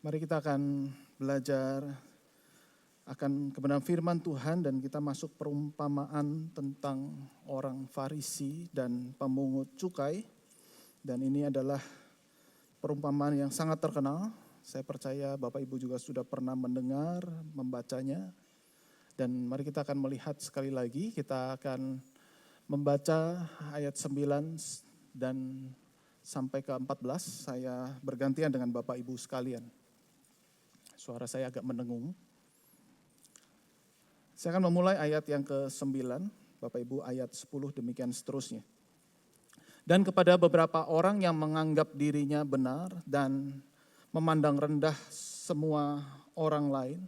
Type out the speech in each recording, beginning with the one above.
Mari kita akan belajar akan kebenaran firman Tuhan dan kita masuk perumpamaan tentang orang Farisi dan pemungut cukai. Dan ini adalah perumpamaan yang sangat terkenal. Saya percaya Bapak Ibu juga sudah pernah mendengar, membacanya. Dan mari kita akan melihat sekali lagi, kita akan membaca ayat 9 dan sampai ke 14. Saya bergantian dengan Bapak Ibu sekalian. Suara saya agak mendengung. Saya akan memulai ayat yang ke-9, Bapak Ibu ayat 10 demikian seterusnya. Dan kepada beberapa orang yang menganggap dirinya benar dan memandang rendah semua orang lain,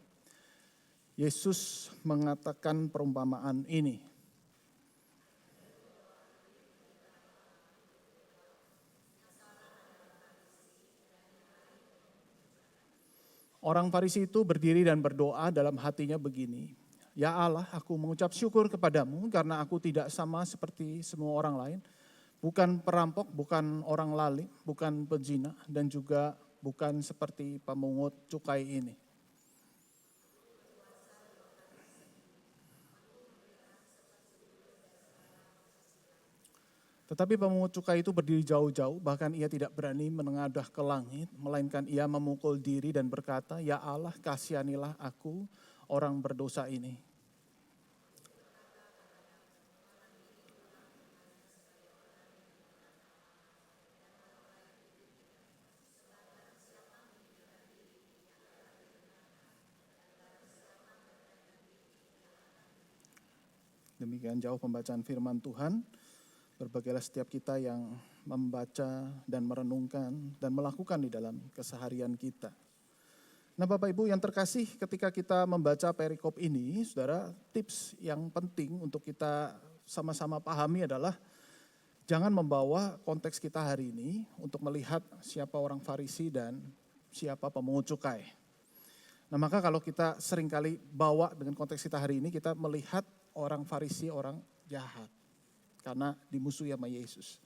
Yesus mengatakan perumpamaan ini. Orang Farisi itu berdiri dan berdoa dalam hatinya begini, "Ya Allah, aku mengucap syukur kepadamu karena aku tidak sama seperti semua orang lain. Bukan perampok, bukan orang lalim, bukan pezina, dan juga bukan seperti pemungut cukai ini." Tetapi pemungut cukai itu berdiri jauh-jauh, bahkan ia tidak berani menengadah ke langit, melainkan ia memukul diri dan berkata, "Ya Allah, kasihanilah aku, orang berdosa ini." Demikian jauh pembacaan firman Tuhan. Berbahagialah setiap kita yang membaca dan merenungkan dan melakukan di dalam keseharian kita. Nah Bapak Ibu yang terkasih, ketika kita membaca perikop ini, saudara, tips yang penting untuk kita sama-sama pahami adalah jangan membawa konteks kita hari ini untuk melihat siapa orang Farisi dan siapa pemungut cukai. Nah maka kalau kita seringkali bawa dengan konteks kita hari ini, kita melihat orang Farisi orang jahat. Karena dimusuhi sama Yesus.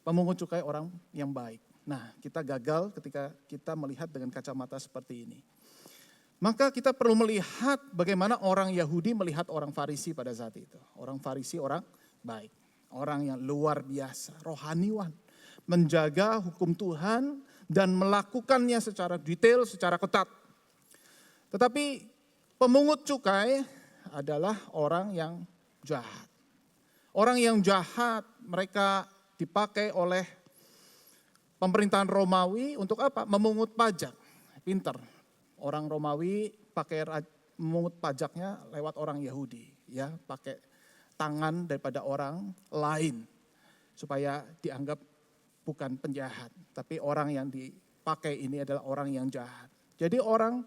Pemungut cukai orang yang baik. Nah, kita gagal ketika kita melihat dengan kacamata seperti ini. Maka kita perlu melihat bagaimana orang Yahudi melihat orang Farisi pada saat itu. Orang Farisi orang baik. Orang yang luar biasa, rohaniwan. Menjaga hukum Tuhan dan melakukannya secara detail, secara ketat. Tetapi pemungut cukai adalah orang yang jahat. Orang yang jahat mereka dipakai oleh pemerintahan Romawi untuk apa? Memungut pajak. Pinter. Orang Romawi memungut pajaknya lewat orang Yahudi. Ya, pakai tangan daripada orang lain. Supaya dianggap bukan penjahat. Tapi orang yang dipakai ini adalah orang yang jahat. Jadi orang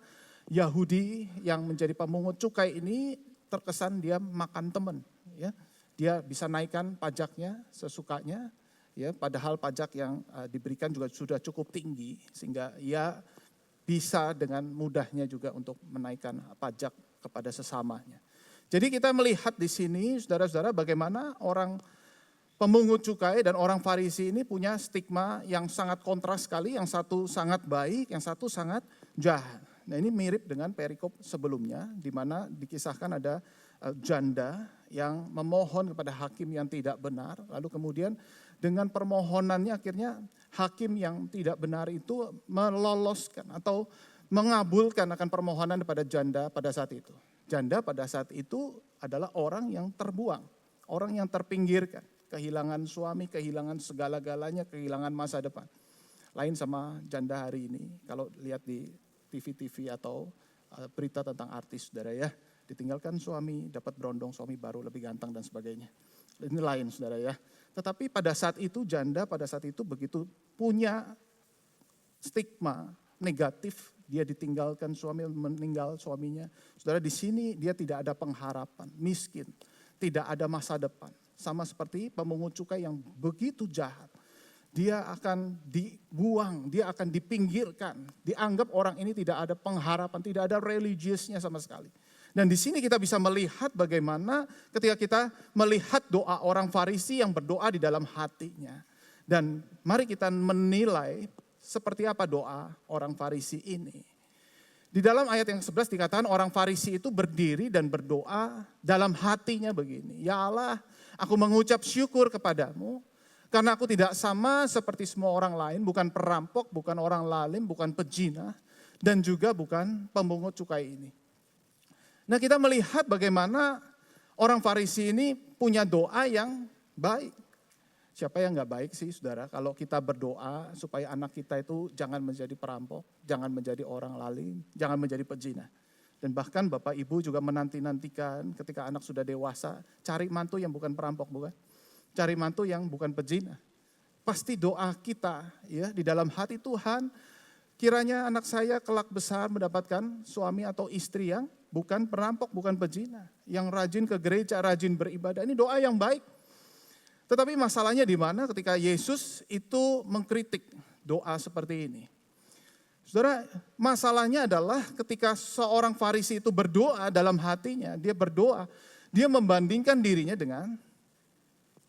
Yahudi yang menjadi pemungut cukai ini terkesan dia makan teman. Ya. Dia bisa naikkan pajaknya sesukanya, ya, padahal pajak yang diberikan juga sudah cukup tinggi sehingga ia bisa dengan mudahnya juga untuk menaikkan pajak kepada sesamanya. Jadi kita melihat di sini saudara-saudara bagaimana orang pemungut cukai dan orang Farisi ini punya stigma yang sangat kontras sekali, yang satu sangat baik, yang satu sangat jahat. Nah ini mirip dengan perikop sebelumnya di mana dikisahkan ada janda yang memohon kepada hakim yang tidak benar. Lalu kemudian dengan permohonannya akhirnya hakim yang tidak benar itu meloloskan atau mengabulkan akan permohonan kepada janda pada saat itu. Janda pada saat itu adalah orang yang terbuang, orang yang terpinggirkan. Kehilangan suami, kehilangan segala-galanya, kehilangan masa depan. Lain sama janda hari ini, kalau lihat di TV-TV atau berita tentang artis saudara ya. Ditinggalkan suami, dapat berondong suami baru lebih ganteng dan sebagainya. Ini lain saudara ya. Tetapi pada saat itu janda pada saat itu begitu punya stigma negatif. Dia ditinggalkan suami, meninggal suaminya. Saudara di sini dia tidak ada pengharapan, miskin. Tidak ada masa depan. Sama seperti pemungut cukai yang begitu jahat. Dia akan dibuang, dia akan dipinggirkan. Dianggap orang ini tidak ada pengharapan, tidak ada religiusnya sama sekali. Dan di sini kita bisa melihat bagaimana ketika kita melihat doa orang Farisi yang berdoa di dalam hatinya. Dan mari kita menilai seperti apa doa orang Farisi ini. Di dalam ayat yang 11 dikatakan orang Farisi itu berdiri dan berdoa dalam hatinya begini. Ya Allah, aku mengucap syukur kepadamu karena aku tidak sama seperti semua orang lain, bukan perampok, bukan orang lalim, bukan pezina, dan juga bukan pemungut cukai ini. Nah, kita melihat bagaimana orang Farisi ini punya doa yang baik. Siapa yang gak baik sih saudara kalau kita berdoa supaya anak kita itu jangan menjadi perampok, jangan menjadi orang lalim, jangan menjadi pezina. Dan bahkan Bapak Ibu juga menanti-nantikan ketika anak sudah dewasa, cari mantu yang bukan perampok, bukan? Cari mantu yang bukan pezina. Pasti doa kita ya di dalam hati Tuhan, kiranya anak saya kelak besar mendapatkan suami atau istri yang bukan perampok, bukan pezina. Yang rajin ke gereja, rajin beribadah. Ini doa yang baik. Tetapi masalahnya di mana ketika Yesus itu mengkritik doa seperti ini. Saudara, masalahnya adalah ketika seorang Farisi itu berdoa dalam hatinya, dia berdoa, dia membandingkan dirinya dengan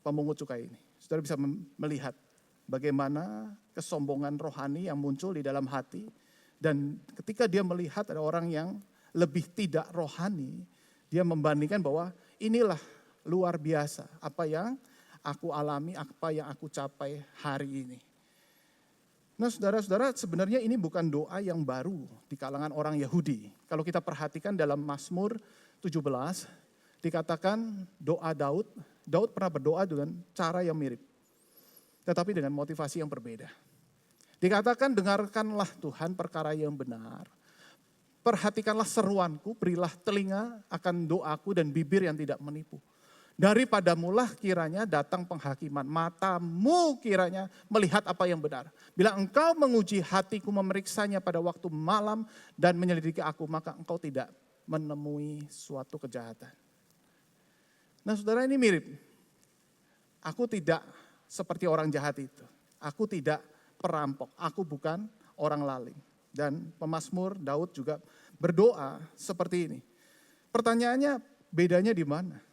pemungut cukai ini. Saudara bisa melihat bagaimana kesombongan rohani yang muncul di dalam hati. Dan ketika dia melihat ada orang yang lebih tidak rohani, dia membandingkan bahwa inilah luar biasa apa yang aku alami, apa yang aku capai hari ini. Nah saudara-saudara, sebenarnya ini bukan doa yang baru di kalangan orang Yahudi. Kalau kita perhatikan dalam Mazmur 17, dikatakan doa Daud pernah berdoa dengan cara yang mirip. Tetapi dengan motivasi yang berbeda. Dikatakan dengarkanlah Tuhan perkara yang benar. Perhatikanlah seruanku, berilah telinga akan doaku dan bibir yang tidak menipu. Daripadamulah kiranya datang penghakiman, matamu kiranya melihat apa yang benar. Bila engkau menguji hatiku, memeriksanya pada waktu malam dan menyelidiki aku, maka engkau tidak menemui suatu kejahatan. Nah saudara, ini mirip. Aku tidak seperti orang jahat itu. Aku tidak perampok, aku bukan orang lalim. Dan pemazmur Daud juga berdoa seperti ini. Pertanyaannya bedanya di mana?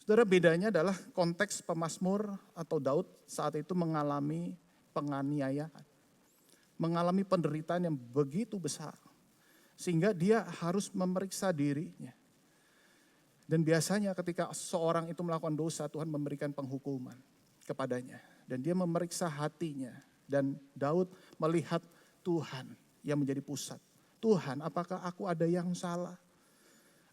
Saudara, bedanya adalah konteks pemazmur atau Daud saat itu mengalami penganiayaan. Mengalami penderitaan yang begitu besar. Sehingga dia harus memeriksa dirinya. Dan biasanya ketika seorang itu melakukan dosa, Tuhan memberikan penghukuman kepadanya. Dan dia memeriksa hatinya. Dan Daud melihat Tuhan yang menjadi pusat. Tuhan, apakah aku ada yang salah?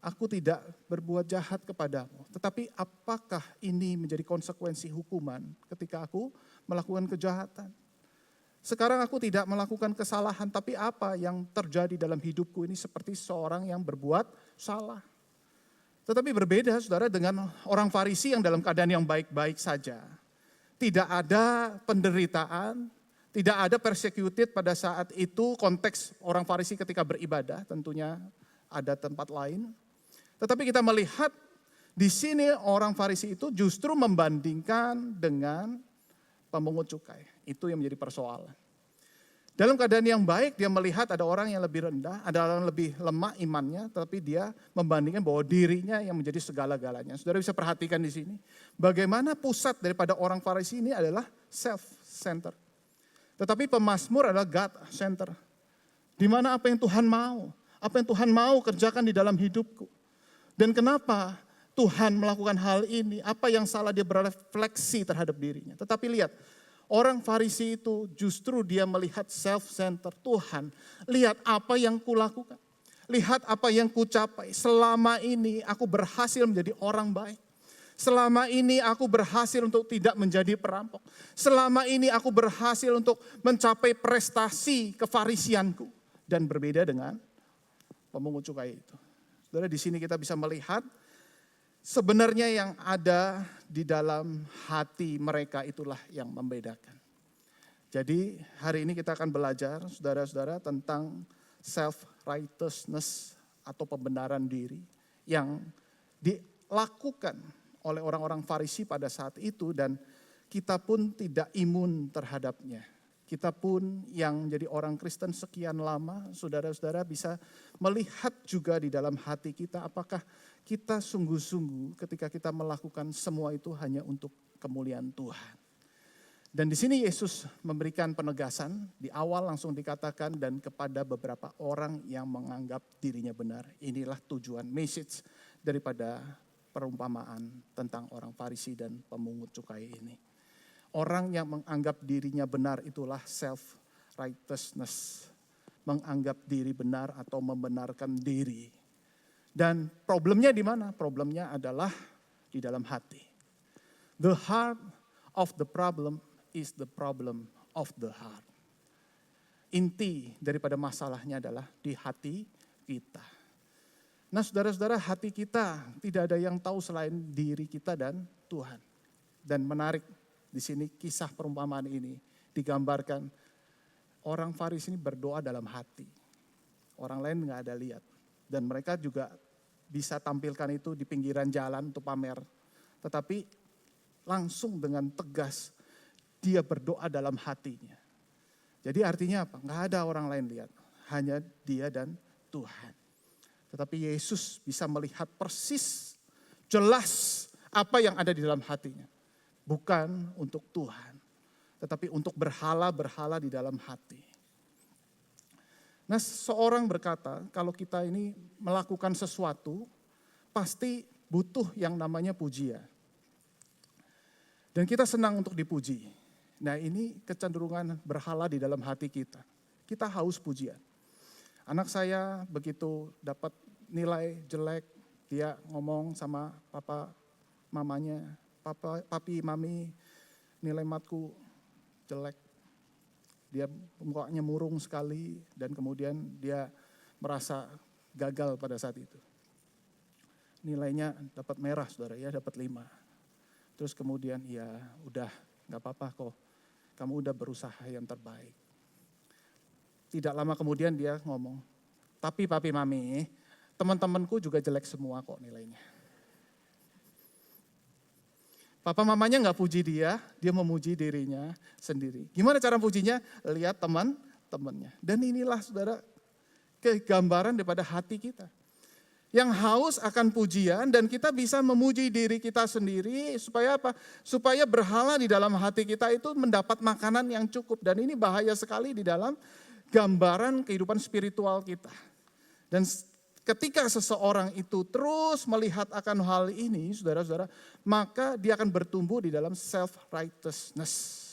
Aku tidak berbuat jahat kepadamu. Tetapi apakah ini menjadi konsekuensi hukuman ketika aku melakukan kejahatan? Sekarang aku tidak melakukan kesalahan, tapi apa yang terjadi dalam hidupku ini seperti seorang yang berbuat salah. Tetapi berbeda saudara dengan orang Farisi yang dalam keadaan yang baik-baik saja. Tidak ada penderitaan, tidak ada persecuted pada saat itu. Konteks orang Farisi ketika beribadah tentunya ada tempat lain. Tetapi kita melihat di sini orang Farisi itu justru membandingkan dengan pemungut cukai. Itu yang menjadi persoalan. Dalam keadaan yang baik dia melihat ada orang yang lebih rendah, ada orang yang lebih lemah imannya, tetapi dia membandingkan bahwa dirinya yang menjadi segala-galanya. Saudara bisa perhatikan di sini, bagaimana pusat daripada orang Farisi ini adalah self-center. Tetapi pemazmur adalah God-center. Di mana apa yang Tuhan mau, apa yang Tuhan mau kerjakan di dalam hidupku. Dan kenapa Tuhan melakukan hal ini, apa yang salah dia berefleksi terhadap dirinya. Tetapi lihat, orang Farisi itu justru dia melihat self-center. Tuhan, lihat apa yang kulakukan. Lihat apa yang kucapai. Selama ini aku berhasil menjadi orang baik. Selama ini aku berhasil untuk tidak menjadi perampok. Selama ini aku berhasil untuk mencapai prestasi kefarisianku. Dan berbeda dengan pemungut cukai itu. Saudara, di sini kita bisa melihat sebenarnya yang ada di dalam hati mereka itulah yang membedakan. Jadi hari ini kita akan belajar saudara-saudara tentang self-righteousness atau pembenaran diri yang dilakukan oleh orang-orang Farisi pada saat itu dan kita pun tidak imun terhadapnya. Kita pun yang jadi orang Kristen sekian lama, saudara-saudara bisa melihat juga di dalam hati kita apakah kita sungguh-sungguh ketika kita melakukan semua itu hanya untuk kemuliaan Tuhan. Dan di sini Yesus memberikan penegasan, di awal langsung dikatakan dan kepada beberapa orang yang menganggap dirinya benar. Inilah tujuan message daripada perumpamaan tentang orang Farisi dan pemungut cukai ini. Orang yang menganggap dirinya benar itulah self-righteousness. Menganggap diri benar atau membenarkan diri. Dan problemnya di mana? Problemnya adalah di dalam hati. The heart of the problem is the problem of the heart. Inti daripada masalahnya adalah di hati kita. Nah saudara-saudara, hati kita tidak ada yang tahu selain diri kita dan Tuhan. Dan menarik di sini kisah perumpamaan ini digambarkan orang Farisi ini berdoa dalam hati. Orang lain nggak ada lihat. Dan mereka juga bisa tampilkan itu di pinggiran jalan untuk pamer. Tetapi langsung dengan tegas dia berdoa dalam hatinya. Jadi artinya apa? Nggak ada orang lain lihat. Hanya dia dan Tuhan. Tetapi Yesus bisa melihat persis, jelas apa yang ada di dalam hatinya. Bukan untuk Tuhan. Tetapi untuk berhala-berhala di dalam hati. Nah seorang berkata, kalau kita ini melakukan sesuatu, pasti butuh yang namanya pujian. Dan kita senang untuk dipuji. Nah ini kecenderungan berhala di dalam hati kita. Kita haus pujian. Anak saya begitu dapat nilai jelek, dia ngomong sama papa mamanya, papi mami nilai matku jelek. Dia mukanya murung sekali dan kemudian dia merasa gagal pada saat itu. Nilainya dapat merah saudara ya, dapat 5. Terus kemudian ya udah gak apa-apa kok. Kamu udah berusaha yang terbaik. Tidak lama kemudian dia ngomong, tapi papi mami, teman-temanku juga jelek semua kok nilainya. Papa mamanya gak puji dia memuji dirinya sendiri. Gimana cara pujinya? Lihat teman-temannya. Dan inilah saudara, kegambaran daripada hati kita. Yang haus akan pujian dan kita bisa memuji diri kita sendiri supaya apa? Supaya berhala di dalam hati kita itu mendapat makanan yang cukup. Dan ini bahaya sekali di dalam gambaran kehidupan spiritual kita. Dan ketika seseorang itu terus melihat akan hal ini, saudara-saudara, maka dia akan bertumbuh di dalam self-righteousness.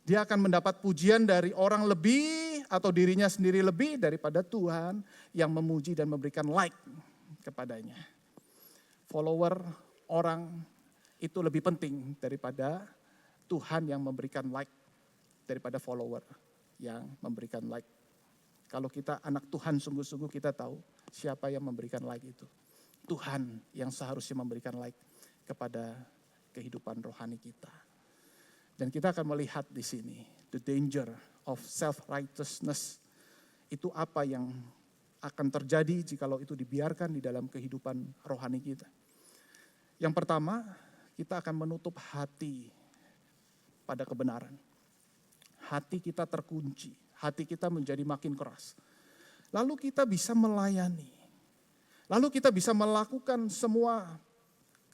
Dia akan mendapat pujian dari orang lebih atau dirinya sendiri lebih daripada Tuhan yang memuji dan memberikan like kepadanya. Follower orang itu lebih penting daripada Tuhan yang memberikan like daripada follower yang memberikan like. Kalau kita anak Tuhan sungguh-sungguh kita tahu siapa yang memberikan like itu. Tuhan yang seharusnya memberikan like kepada kehidupan rohani kita. Dan kita akan melihat di sini the danger of self-righteousness. Itu apa yang akan terjadi jikalau itu dibiarkan di dalam kehidupan rohani kita. Yang pertama, kita akan menutup hati pada kebenaran. Hati kita terkunci, hati kita menjadi makin keras. Lalu kita bisa melayani. Lalu kita bisa melakukan semua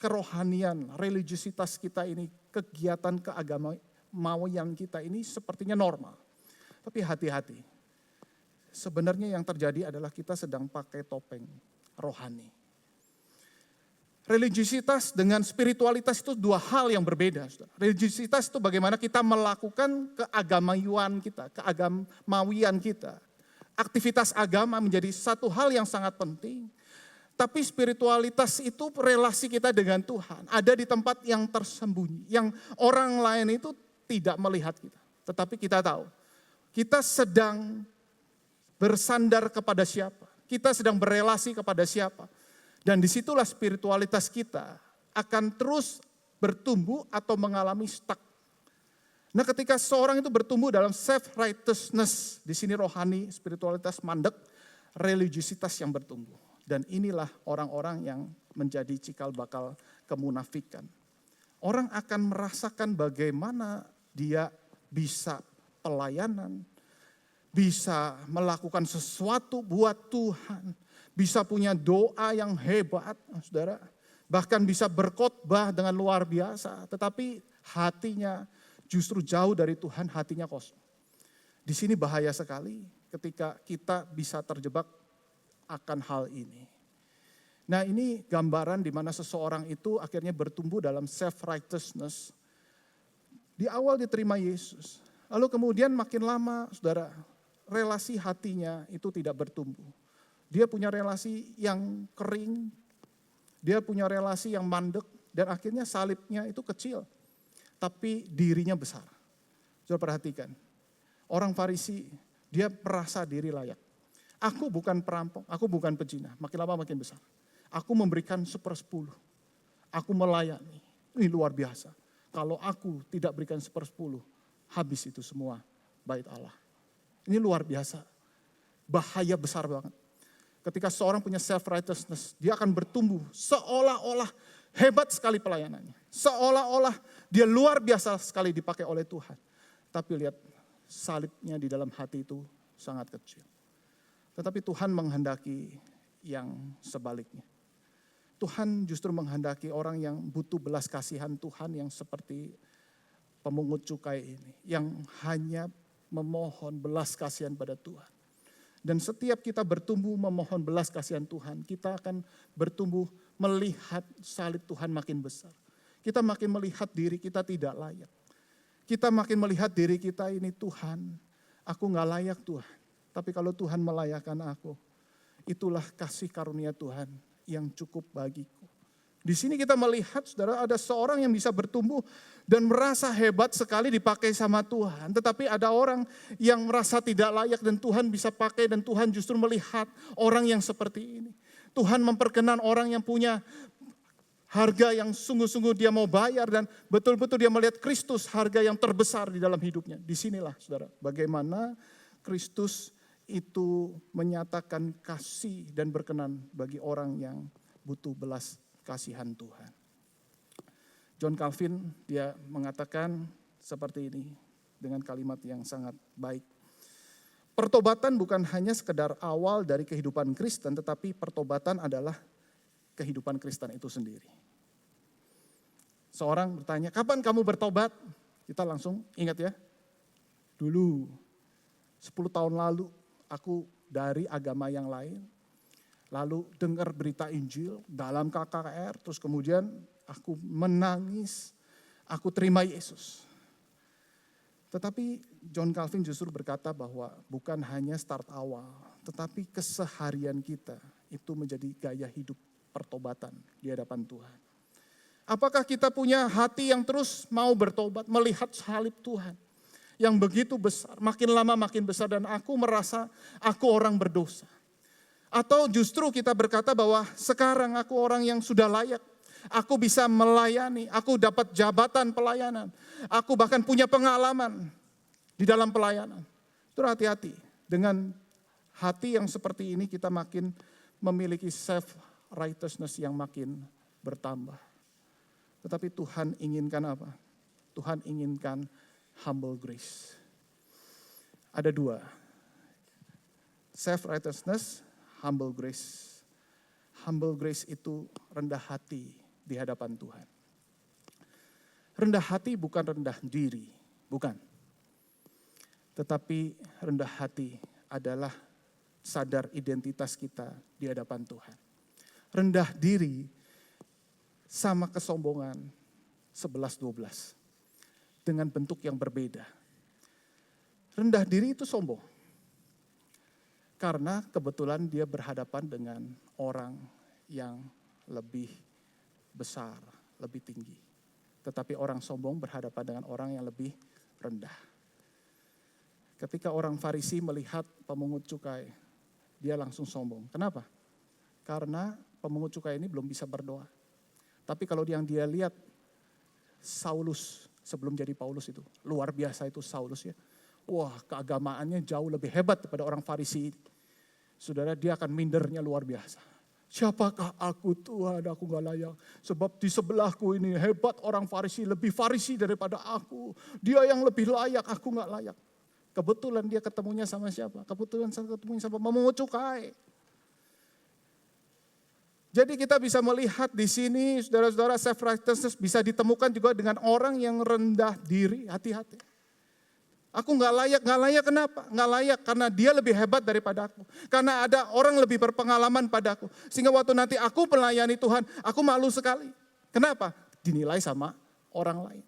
kerohanian, religiusitas kita ini, kegiatan keagamaan kita ini sepertinya normal. Tapi hati-hati, sebenarnya yang terjadi adalah kita sedang pakai topeng rohani. Religiusitas dengan spiritualitas itu dua hal yang berbeda. Religiusitas itu bagaimana kita melakukan keagamawian kita. Aktivitas agama menjadi satu hal yang sangat penting. Tapi spiritualitas itu relasi kita dengan Tuhan. Ada di tempat yang tersembunyi. Yang orang lain itu tidak melihat kita. Tetapi kita tahu. Kita sedang bersandar kepada siapa. Kita sedang berelasi kepada siapa. Dan disitulah spiritualitas kita akan terus bertumbuh atau mengalami stuck. Nah ketika seorang itu bertumbuh dalam self-righteousness. Di sini rohani, spiritualitas mandek, religiusitas yang bertumbuh. Dan inilah orang-orang yang menjadi cikal bakal kemunafikan. Orang akan merasakan bagaimana dia bisa pelayanan, bisa melakukan sesuatu buat Tuhan, bisa punya doa yang hebat, saudara. Bahkan bisa berkhotbah dengan luar biasa, tetapi hatinya justru jauh dari Tuhan, hatinya kosong. Di sini bahaya sekali ketika kita bisa terjebak akan hal ini. Nah, ini gambaran di mana seseorang itu akhirnya bertumbuh dalam self-righteousness. Di awal diterima Yesus, lalu kemudian makin lama, saudara, relasi hatinya itu tidak bertumbuh. Dia punya relasi yang kering, dia punya relasi yang mandek, dan akhirnya salibnya itu kecil, tapi dirinya besar. Saudara perhatikan, orang Farisi, dia merasa diri layak. Aku bukan perampok, aku bukan pezina, makin lama makin besar. Aku memberikan 1/10. Aku melayani. Ini luar biasa. Kalau aku tidak berikan 1/10, habis itu semua bait Allah. Ini luar biasa. Bahaya besar banget. Ketika seorang punya self-righteousness, dia akan bertumbuh seolah-olah hebat sekali pelayanannya. Seolah-olah dia luar biasa sekali dipakai oleh Tuhan. Tapi lihat, salibnya di dalam hati itu sangat kecil. Tetapi Tuhan menghendaki yang sebaliknya. Tuhan justru menghendaki orang yang butuh belas kasihan Tuhan yang seperti pemungut cukai ini. Yang hanya memohon belas kasihan pada Tuhan. Dan setiap kita bertumbuh memohon belas kasihan Tuhan, kita akan bertumbuh melihat salib Tuhan makin besar. Kita makin melihat diri kita tidak layak. Kita makin melihat diri kita ini, Tuhan, aku gak layak Tuhan. Tapi kalau Tuhan melayakkan aku, itulah kasih karunia Tuhan yang cukup bagiku. Di sini kita melihat, saudara, ada seorang yang bisa bertumbuh dan merasa hebat sekali dipakai sama Tuhan. Tetapi ada orang yang merasa tidak layak dan Tuhan bisa pakai, dan Tuhan justru melihat orang yang seperti ini. Tuhan memperkenan orang yang punya harga yang sungguh-sungguh dia mau bayar, dan betul-betul dia melihat Kristus harga yang terbesar di dalam hidupnya. Disinilah, saudara, bagaimana Kristus itu menyatakan kasih dan berkenan bagi orang yang butuh belas kasihan Tuhan. John Calvin dia mengatakan seperti ini dengan kalimat yang sangat baik. Pertobatan bukan hanya sekedar awal dari kehidupan Kristen, tetapi pertobatan adalah kehidupan Kristen itu sendiri. Seorang bertanya, kapan kamu bertobat? Kita langsung ingat ya, dulu 10 tahun lalu aku dari agama yang lain, lalu dengar berita Injil dalam KKR, terus kemudian aku menangis, aku terima Yesus. Tetapi John Calvin justru berkata bahwa bukan hanya start awal, tetapi keseharian kita itu menjadi gaya hidup pertobatan di hadapan Tuhan. Apakah kita punya hati yang terus mau bertobat, melihat salib Tuhan yang begitu besar, makin lama makin besar, dan aku merasa aku orang berdosa. Atau justru kita berkata bahwa sekarang aku orang yang sudah layak, aku bisa melayani, aku dapat jabatan pelayanan, aku bahkan punya pengalaman di dalam pelayanan. Itu hati-hati, dengan hati yang seperti ini kita makin memiliki self-righteousness yang makin bertambah. Tetapi Tuhan inginkan apa? Tuhan inginkan humble grace. Ada dua, self-righteousness, humble grace. Humble grace itu rendah hati di hadapan Tuhan. Rendah hati bukan rendah diri, bukan. Tetapi rendah hati adalah sadar identitas kita di hadapan Tuhan. Rendah diri sama kesombongan 11-12 dengan bentuk yang berbeda. Rendah diri itu sombong. Karena kebetulan dia berhadapan dengan orang yang lebih besar, lebih tinggi. Tetapi orang sombong berhadapan dengan orang yang lebih rendah. Ketika orang Farisi melihat pemungut cukai, dia langsung sombong. Kenapa? Karena pemungut cukai ini belum bisa berdoa. Tapi kalau yang dia lihat, Saulus sebelum jadi Paulus itu, luar biasa itu Saulus ya. Wah, keagamaannya jauh lebih hebat daripada orang Farisi. Saudara, dia akan mindernya luar biasa. Siapakah aku Tuhan, aku gak layak. Sebab di sebelahku ini hebat orang Farisi, lebih Farisi daripada aku. Dia yang lebih layak, aku gak layak. Kebetulan dia ketemunya sama siapa? Kebetulan ketemunya sama pemungut cukai. Jadi kita bisa melihat di sini, saudara-saudara, self-righteousness bisa ditemukan juga dengan orang yang rendah diri, hati-hati. Aku nggak layak kenapa? Nggak layak karena dia lebih hebat daripada aku. Karena ada orang lebih berpengalaman padaku. Sehingga waktu nanti aku melayani Tuhan, aku malu sekali. Kenapa? Dinilai sama orang lain.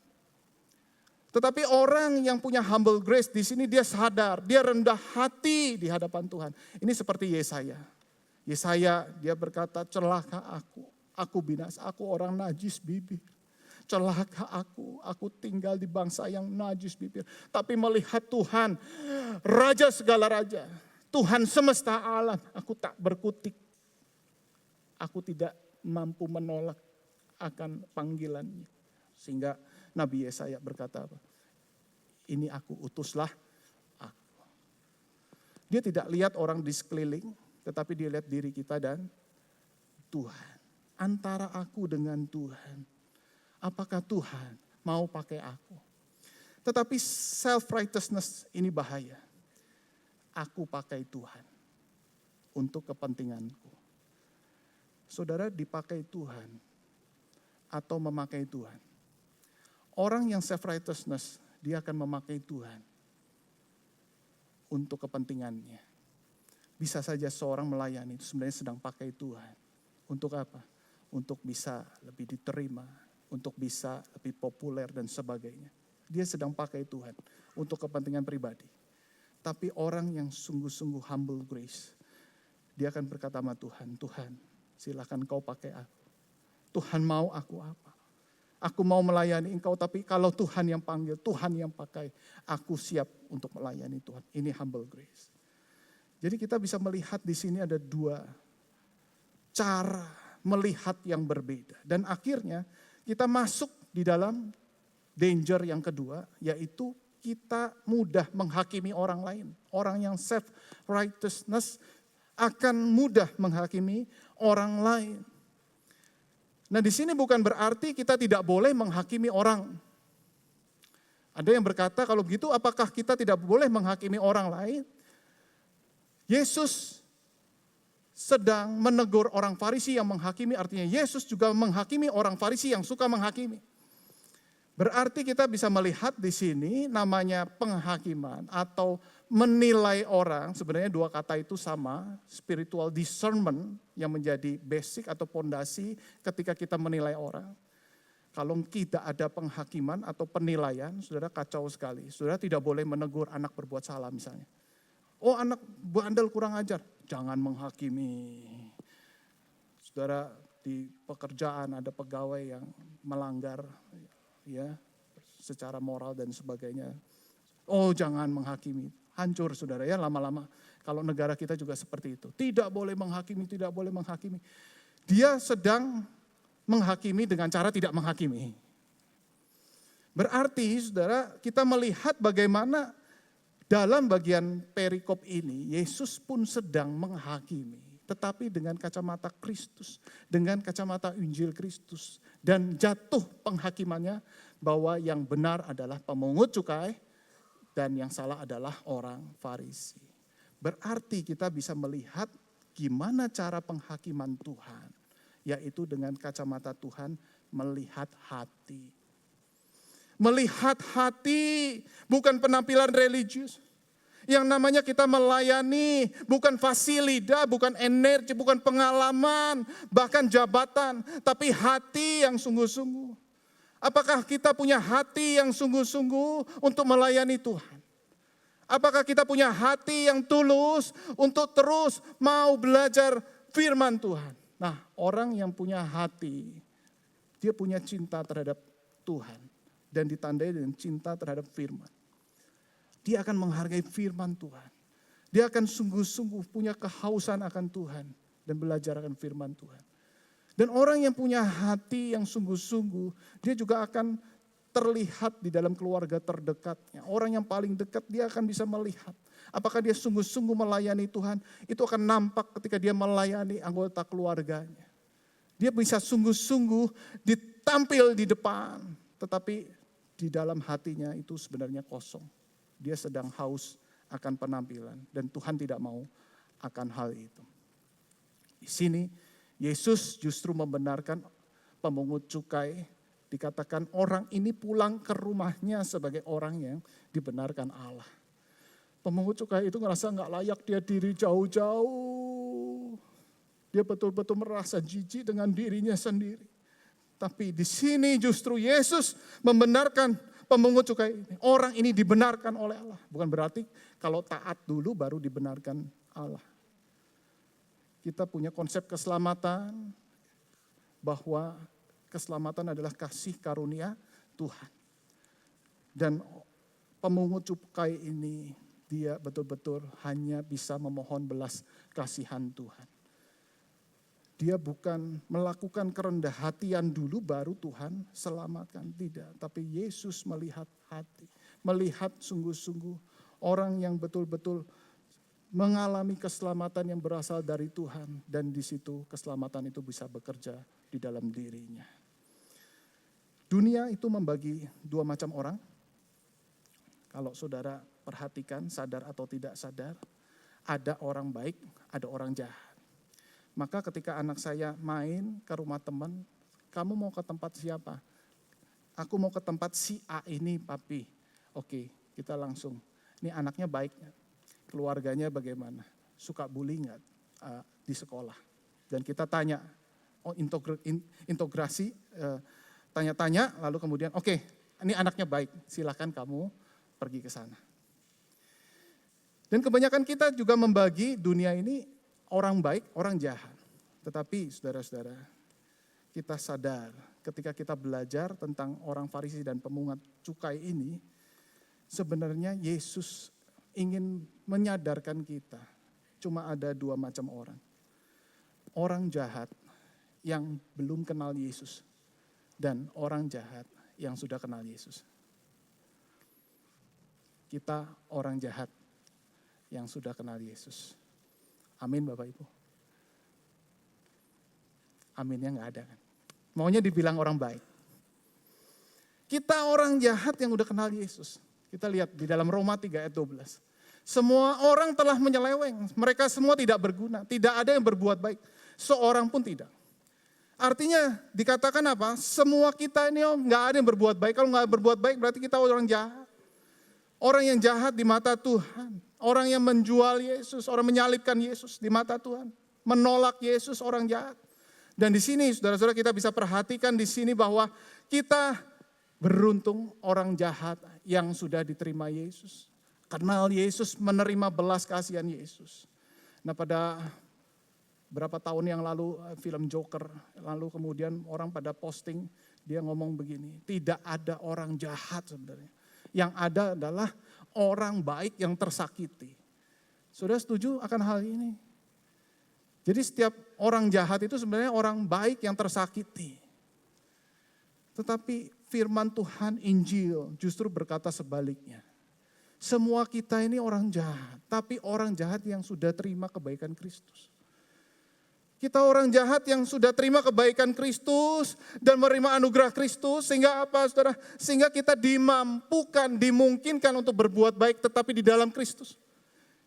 Tetapi orang yang punya humble grace di sini dia sadar, dia rendah hati di hadapan Tuhan. Ini seperti Yesaya. Yesaya dia berkata, celaka aku binasa, aku orang najis bibir. Celaka aku tinggal di bangsa yang najis bibir. Tapi melihat Tuhan, Raja segala raja, Tuhan semesta alam, aku tak berkutik. Aku tidak mampu menolak akan panggilannya. Sehingga Nabi Yesaya berkata apa? Ini aku, utuslah aku. Dia tidak lihat orang di sekeliling, tetapi dia lihat diri kita dan Tuhan. Antara aku dengan Tuhan. Apakah Tuhan mau pakai aku? Tetapi self-righteousness ini bahaya. Aku pakai Tuhan untuk kepentinganku. Saudara, dipakai Tuhan atau memakai Tuhan. Orang yang self-righteousness, dia akan memakai Tuhan untuk kepentingannya. Bisa saja seorang melayani itu sebenarnya sedang pakai Tuhan. Untuk apa? Untuk bisa lebih diterima, untuk bisa lebih populer dan sebagainya. Dia sedang pakai Tuhan untuk kepentingan pribadi. Tapi orang yang sungguh-sungguh humble grace, dia akan berkata sama Tuhan, Tuhan silakan kau pakai aku. Tuhan mau aku apa? Aku mau melayani engkau, tapi kalau Tuhan yang panggil, Tuhan yang pakai, aku siap untuk melayani Tuhan. Ini humble grace. Jadi kita bisa melihat di sini ada dua cara melihat yang berbeda. Dan akhirnya kita masuk di dalam danger yang kedua, yaitu kita mudah menghakimi orang lain. Orang yang self-righteousness akan mudah menghakimi orang lain. Nah di sini bukan berarti kita tidak boleh menghakimi orang. Ada yang berkata kalau begitu apakah kita tidak boleh menghakimi orang lain? Yesus sedang menegur orang Farisi yang menghakimi, artinya Yesus juga menghakimi orang Farisi yang suka menghakimi. Berarti kita bisa melihat di sini namanya penghakiman atau menilai orang, sebenarnya dua kata itu sama, spiritual discernment yang menjadi basic atau pondasi ketika kita menilai orang. Kalau tidak ada penghakiman atau penilaian, saudara kacau sekali. Saudara tidak boleh menegur anak berbuat salah misalnya. Oh anak bandel kurang ajar, jangan menghakimi. Saudara di pekerjaan ada pegawai yang melanggar ya secara moral dan sebagainya. Oh jangan menghakimi, hancur saudara ya lama-lama. Kalau negara kita juga seperti itu. Tidak boleh menghakimi, tidak boleh menghakimi. Dia sedang menghakimi dengan cara tidak menghakimi. Berarti saudara kita melihat bagaimana dalam bagian perikop ini Yesus pun sedang menghakimi. Tetapi dengan kacamata Kristus, dengan kacamata Injil Kristus. Dan jatuh penghakimannya bahwa yang benar adalah pemungut cukai dan yang salah adalah orang Farisi. Berarti kita bisa melihat gimana cara penghakiman Tuhan. Yaitu dengan kacamata Tuhan melihat hati. Melihat hati bukan penampilan religius. Yang namanya kita melayani bukan fasilida, bukan energi, bukan pengalaman, bahkan jabatan. Tapi hati yang sungguh-sungguh. Apakah kita punya hati yang sungguh-sungguh untuk melayani Tuhan? Apakah kita punya hati yang tulus untuk terus mau belajar firman Tuhan? Nah, orang yang punya hati, dia punya cinta terhadap Tuhan. Dan ditandai dengan cinta terhadap firman. Dia akan menghargai firman Tuhan. Dia akan sungguh-sungguh punya kehausan akan Tuhan. Dan belajar akan firman Tuhan. Dan orang yang punya hati yang sungguh-sungguh, dia juga akan terlihat di dalam keluarga terdekatnya. Orang yang paling dekat dia akan bisa melihat. Apakah dia sungguh-sungguh melayani Tuhan, itu akan nampak ketika dia melayani anggota keluarganya. Dia bisa sungguh-sungguh ditampil di depan, tetapi di dalam hatinya itu sebenarnya kosong. Dia sedang haus akan penampilan dan Tuhan tidak mau akan hal itu. Di sini Yesus justru membenarkan pemungut cukai. Dikatakan orang ini pulang ke rumahnya sebagai orang yang dibenarkan Allah. Pemungut cukai itu ngerasa gak layak, dia diri jauh-jauh. Dia betul-betul merasa jijik dengan dirinya sendiri. Tapi di sini justru Yesus membenarkan pemungut cukai ini. Orang ini dibenarkan oleh Allah. Bukan berarti kalau taat dulu baru dibenarkan Allah. Kita punya konsep keselamatan, bahwa keselamatan adalah kasih karunia Tuhan. Dan pemungut cukai ini, dia betul-betul hanya bisa memohon belas kasihan Tuhan. Dia bukan melakukan kerendah hatian dulu baru Tuhan selamatkan. Tidak, tapi Yesus melihat hati. Melihat sungguh-sungguh orang yang betul-betul mengalami keselamatan yang berasal dari Tuhan. Dan di situ keselamatan itu bisa bekerja di dalam dirinya. Dunia itu membagi dua macam orang. Kalau saudara perhatikan, sadar atau tidak sadar, ada orang baik, ada orang jahat. Maka ketika anak saya main ke rumah teman, kamu mau ke tempat siapa? Aku mau ke tempat si A ini, papi. Oke, kita langsung. Ini anaknya baik, keluarganya bagaimana? Suka bully nggak di sekolah? Dan kita tanya, integrasi, tanya-tanya, lalu kemudian oke, ini anaknya baik, silakan kamu pergi ke sana. Dan kebanyakan kita juga membagi dunia ini orang baik, orang jahat. Tetapi saudara-saudara, kita sadar ketika kita belajar tentang orang Farisi dan pemungut cukai ini, sebenarnya Yesus ingin menyadarkan kita, cuma ada dua macam orang. Orang jahat yang belum kenal Yesus, dan orang jahat yang sudah kenal Yesus. Kita orang jahat yang sudah kenal Yesus. Amin Bapak Ibu. Aminnya gak ada kan. Maunya dibilang orang baik. Kita orang jahat yang udah kenal Yesus. Kita lihat di dalam Roma 3 ayat 12. Semua orang telah menyeleweng. Mereka semua tidak berguna. Tidak ada yang berbuat baik. Seorang pun tidak. Artinya dikatakan apa? Semua kita ini nggak ada yang berbuat baik. Kalau nggak berbuat baik berarti kita orang jahat. Orang yang jahat di mata Tuhan. Orang yang menjual Yesus, orang menyalibkan Yesus di mata Tuhan. Menolak Yesus, orang jahat. Dan di sini saudara-saudara kita bisa perhatikan di sini bahwa kita beruntung orang jahat yang sudah diterima Yesus. Kenal Yesus, menerima belas kasihan Yesus. Nah pada berapa tahun yang lalu film Joker, lalu kemudian orang pada posting, dia ngomong begini, tidak ada orang jahat sebenarnya. Yang ada adalah orang baik yang tersakiti. Saudara setuju akan hal ini? Jadi setiap orang jahat itu sebenarnya orang baik yang tersakiti. Tetapi firman Tuhan Injil justru berkata sebaliknya. Semua kita ini orang jahat, tapi orang jahat yang sudah terima kebaikan Kristus. Kita orang jahat yang sudah terima kebaikan Kristus dan menerima anugerah Kristus. Sehingga apa saudara? Sehingga kita dimampukan, dimungkinkan untuk berbuat baik tetapi di dalam Kristus.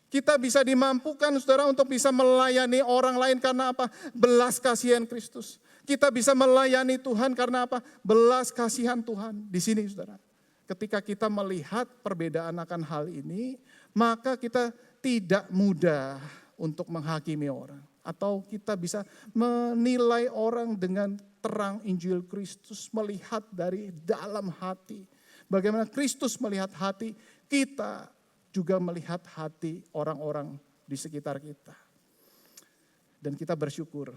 Kita bisa dimampukan saudara untuk bisa melayani orang lain karena apa? Belas kasihan Kristus. Kita bisa melayani Tuhan karena apa? Belas kasihan Tuhan. Di sini saudara. Ketika kita melihat perbedaan akan hal ini, maka kita tidak mudah untuk menghakimi orang. Atau kita bisa menilai orang dengan terang Injil Kristus, melihat dari dalam hati. Bagaimana Kristus melihat hati, kita juga melihat hati orang-orang di sekitar kita. Dan kita bersyukur,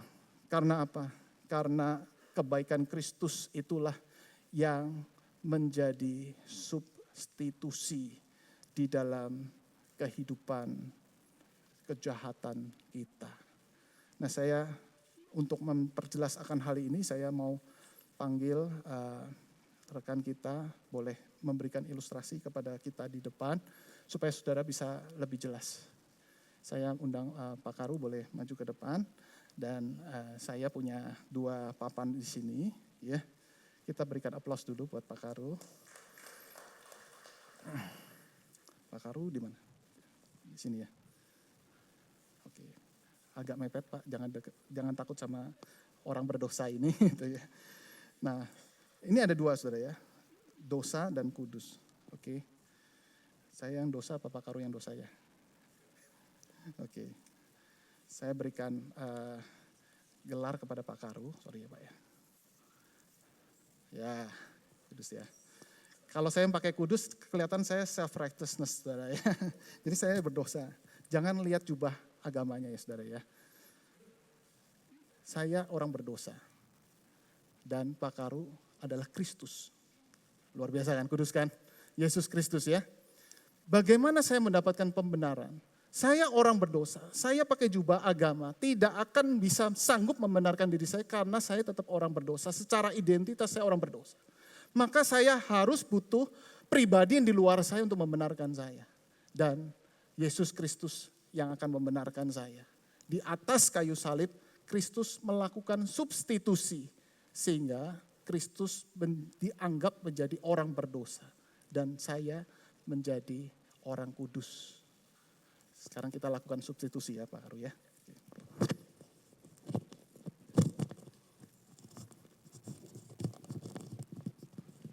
karena apa? Karena kebaikan Kristus itulah yang menjadi substitusi di dalam kehidupan kejahatan kita. Nah saya untuk memperjelas akan hal ini saya mau panggil rekan kita boleh memberikan ilustrasi kepada kita di depan supaya saudara bisa lebih jelas. Saya undang Pak Karu boleh maju ke depan dan saya punya dua papan di sini ya. Kita berikan aplaus dulu buat Pak Karu. Pak Karu di mana? Di sini ya. Oke. agak mepet Pak, jangan takut sama orang berdosa ini gitu ya. Nah, ini ada dua saudara ya, dosa dan kudus. Oke, saya yang dosa apa Pak Karu yang dosa ya? Oke, saya berikan gelar kepada Pak Karu, sorry ya Pak ya. Ya, kudus ya. Kalau saya pakai kudus, kelihatan saya self-righteousness, saudara ya. Jadi saya berdosa. Jangan lihat jubah agamanya ya, saudara ya. Saya orang berdosa. Dan Pak Karu adalah Kristus. Luar biasa kan, kudus kan? Yesus Kristus ya. Bagaimana saya mendapatkan pembenaran? Saya orang berdosa, saya pakai jubah agama, tidak akan bisa sanggup membenarkan diri saya karena saya tetap orang berdosa. Secara identitas saya orang berdosa. Maka saya harus butuh pribadi yang di luar saya untuk membenarkan saya. Dan Yesus Kristus yang akan membenarkan saya. Di atas kayu salib, Kristus melakukan substitusi. Sehingga Kristus dianggap menjadi orang berdosa. Dan saya menjadi orang kudus. Sekarang kita lakukan substitusi ya Pak Karu ya.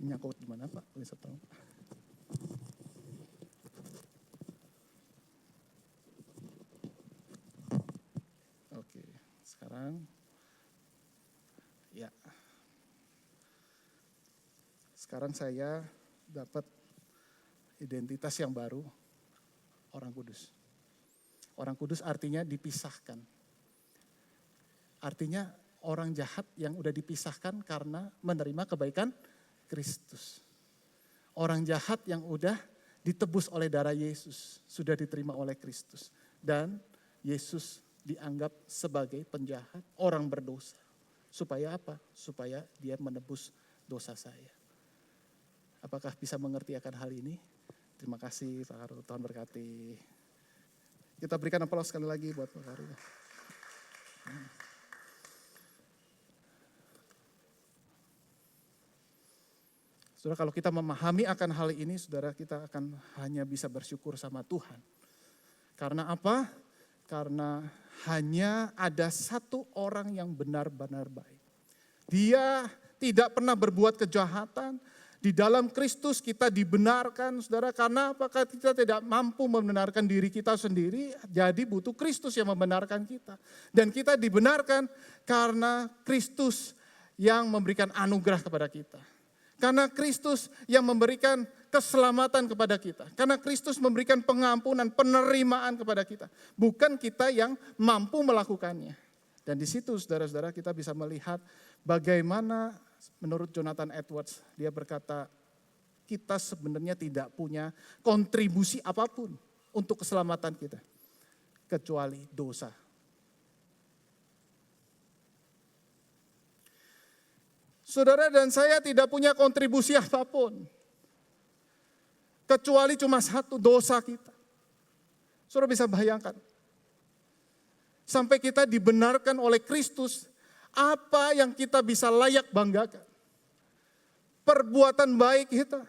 Nyangkut di mana Pak? Bisa tahu. Oke, sekarang ya. Sekarang saya dapat identitas yang baru, orang kudus. Orang kudus artinya dipisahkan. Artinya orang jahat yang udah dipisahkan karena menerima kebaikan Kristus. Orang jahat yang udah ditebus oleh darah Yesus, sudah diterima oleh Kristus. Dan Yesus dianggap sebagai penjahat, orang berdosa. Supaya apa? Supaya dia menebus dosa saya. Apakah bisa mengerti akan hal ini? Terima kasih Pak Karu, Tuhan berkati. Kita berikan aplaus sekali lagi buat Pak Karu. Saudara, kalau kita memahami akan hal ini, saudara, kita akan hanya bisa bersyukur sama Tuhan. Karena apa? Karena hanya ada satu orang yang benar-benar baik. Dia tidak pernah berbuat kejahatan. Di dalam Kristus kita dibenarkan, saudara, karena apakah kita tidak mampu membenarkan diri kita sendiri, jadi butuh Kristus yang membenarkan kita. Dan kita dibenarkan karena Kristus yang memberikan anugerah kepada kita. Karena Kristus yang memberikan keselamatan kepada kita. Karena Kristus memberikan pengampunan, penerimaan kepada kita. Bukan kita yang mampu melakukannya. Dan di situ saudara-saudara kita bisa melihat bagaimana menurut Jonathan Edwards, dia berkata, kita sebenarnya tidak punya kontribusi apapun untuk keselamatan kita. Kecuali dosa. Saudara dan saya tidak punya kontribusi apapun. Kecuali cuma satu, dosa kita. Saudara bisa bayangkan. Sampai kita dibenarkan oleh Kristus, apa yang kita bisa layak banggakan? Perbuatan baik kita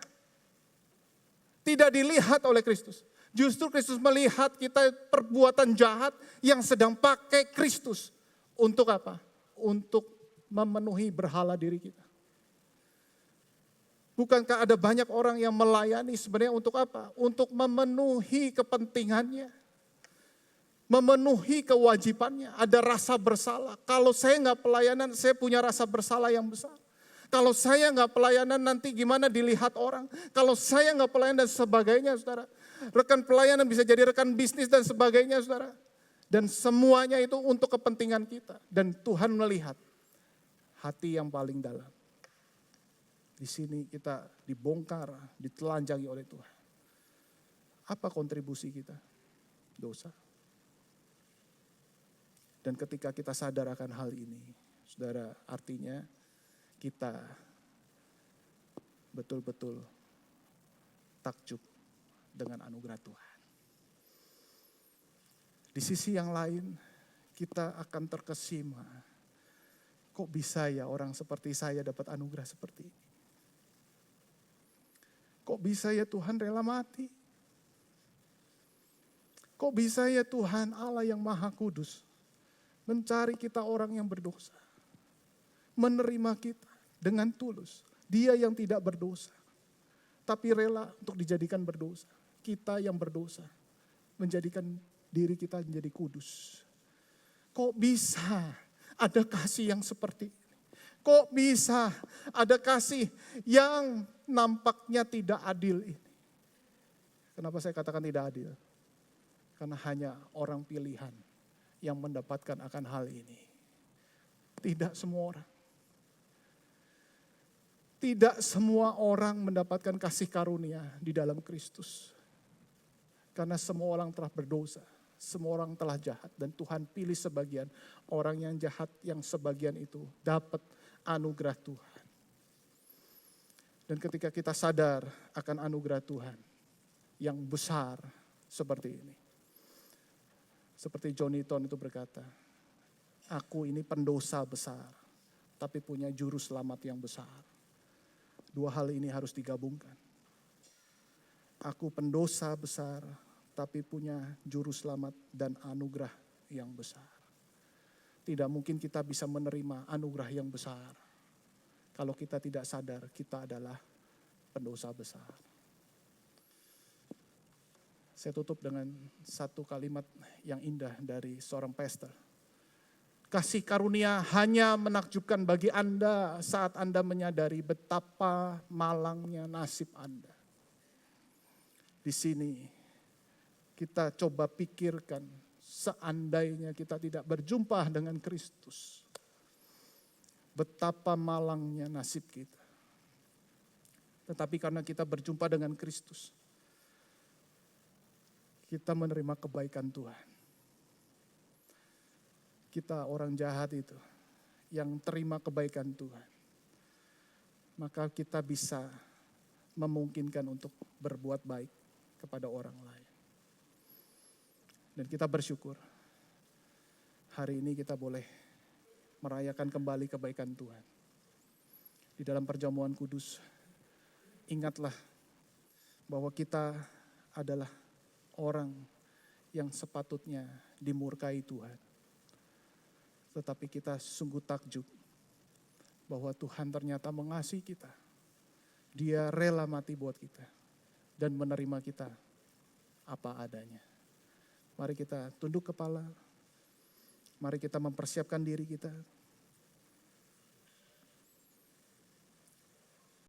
tidak dilihat oleh Kristus. Justru Kristus melihat kita perbuatan jahat yang sedang pakai Kristus. Untuk apa? Untuk memenuhi berhala diri kita. Bukankah ada banyak orang yang melayani sebenarnya untuk apa? Untuk memenuhi kepentingannya. Memenuhi kewajibannya, ada rasa bersalah. Kalau saya nggak pelayanan, saya punya rasa bersalah yang besar. Kalau saya nggak pelayanan, nanti gimana dilihat orang. Kalau saya nggak pelayanan dan sebagainya, saudara. Rekan pelayanan bisa jadi rekan bisnis dan sebagainya, saudara. Dan semuanya itu untuk kepentingan kita. Dan Tuhan melihat hati yang paling dalam. Di sini kita dibongkar, ditelanjangi oleh Tuhan. Apa kontribusi kita? Dosa. Dan ketika kita sadar akan hal ini, saudara, artinya kita betul-betul takjub dengan anugerah Tuhan. Di sisi yang lain, kita akan terkesima. Kok bisa ya orang seperti saya dapat anugerah seperti ini? Kok bisa ya Tuhan rela mati? Kok bisa ya Tuhan Allah yang Maha Kudus mencari kita orang yang berdosa, menerima kita dengan tulus. Dia yang tidak berdosa, tapi rela untuk dijadikan berdosa. Kita yang berdosa, menjadikan diri kita menjadi kudus. Kok bisa ada kasih yang seperti ini? Kok bisa ada kasih yang nampaknya tidak adil ini? Kenapa saya katakan tidak adil? Karena hanya orang pilihan yang mendapatkan akan hal ini. Tidak semua orang. Tidak semua orang mendapatkan kasih karunia di dalam Kristus. Karena semua orang telah berdosa. Semua orang telah jahat. Dan Tuhan pilih sebagian. Orang yang jahat yang sebagian itu dapat anugerah Tuhan. Dan ketika kita sadar akan anugerah Tuhan yang besar seperti ini. Seperti John Newton itu berkata, aku ini pendosa besar, tapi punya juru selamat yang besar. Dua hal ini harus digabungkan. Aku pendosa besar, tapi punya juru selamat dan anugerah yang besar. Tidak mungkin kita bisa menerima anugerah yang besar kalau kita tidak sadar kita adalah pendosa besar. Saya tutup dengan satu kalimat yang indah dari seorang pastor. Kasih karunia hanya menakjubkan bagi Anda saat Anda menyadari betapa malangnya nasib Anda. Di sini kita coba pikirkan seandainya kita tidak berjumpa dengan Kristus. Betapa malangnya nasib kita. Tetapi karena kita berjumpa dengan Kristus, kita menerima kebaikan Tuhan. Kita orang jahat itu yang terima kebaikan Tuhan. Maka kita bisa memungkinkan untuk berbuat baik kepada orang lain. Dan kita bersyukur hari ini kita boleh merayakan kembali kebaikan Tuhan. Di dalam perjamuan kudus, ingatlah bahwa kita adalah orang yang sepatutnya dimurkai Tuhan. Tetapi kita sungguh takjub bahwa Tuhan ternyata mengasihi kita. Dia rela mati buat kita dan menerima kita apa adanya. Mari kita tunduk kepala, mari kita mempersiapkan diri kita.